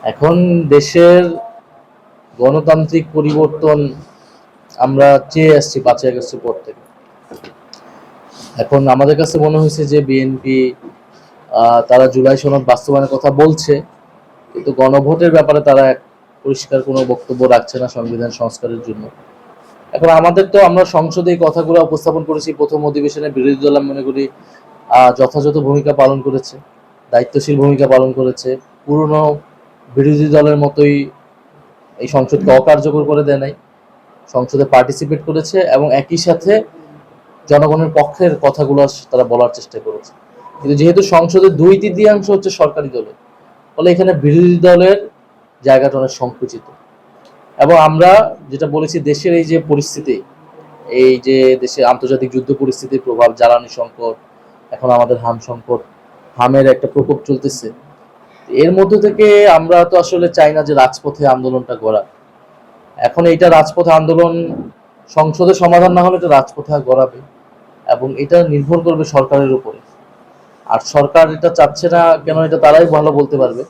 এখন দেশের গণতান্ত্রিক পরিবর্তন আমরা চেয়ে আসছি 5ই আগস্টের পর থেকে। এখন আমাদের কাছে মনে হয়েছে যে বিএনপি তারা জুলাই সনদ বাস্তবায়নের কথা বলছে, কিন্তু গণভোটের ব্যাপারে তারা পরিষ্কার কোনো বক্তব্য রাখছে না সংবিধান সংস্কারের জন্য। এখন আমরা সংসদে এই কথাগুলো উপস্থাপন করেছি, প্রথম অধিবেশনে বিরোধী দল আমি মনে করি যথাযথ ভূমিকা পালন করেছে, দায়িত্বশীল ভূমিকা পালন করেছে। পুরনো বিরোধী দলের মতোই এই সংসদকে অকার্যকর করে দেয় নাই, সংসদে পার্টিসিপেট করেছে এবং একই সাথে জনগণের পক্ষের কথাগুলো তারা বলার চেষ্টা করেছে। কিন্তু যেহেতু সংসদের 2/3 হচ্ছে সরকারি দলের, ফলে এখানে বিরোধী দলের জায়গাটা অনেক সংকুচিত। এবং আমরা যেটা বলেছি, দেশের এই যে পরিস্থিতি, এই যে দেশে আন্তর্জাতিক যুদ্ধ পরিস্থিতির প্রভাব, জ্বালানি সংকট, এখন আমাদের হাম সংকট, হামের একটা প্রকোপ চলতেছে। এর মধ্যে থেকে আমরা তো আসলে চাই না যে রাজপথে আন্দোলনটা গড়া। এখন এইটা রাজপথে আন্দোলন সংসদে সমাধান না হলে এটা রাজপথে গড়াবে, এবং এটা নির্ভর করবে সরকারের উপরে। আর সরকার এটা চাচ্ছে না কেন, এটা তারাই ভালো বলতে পারবে।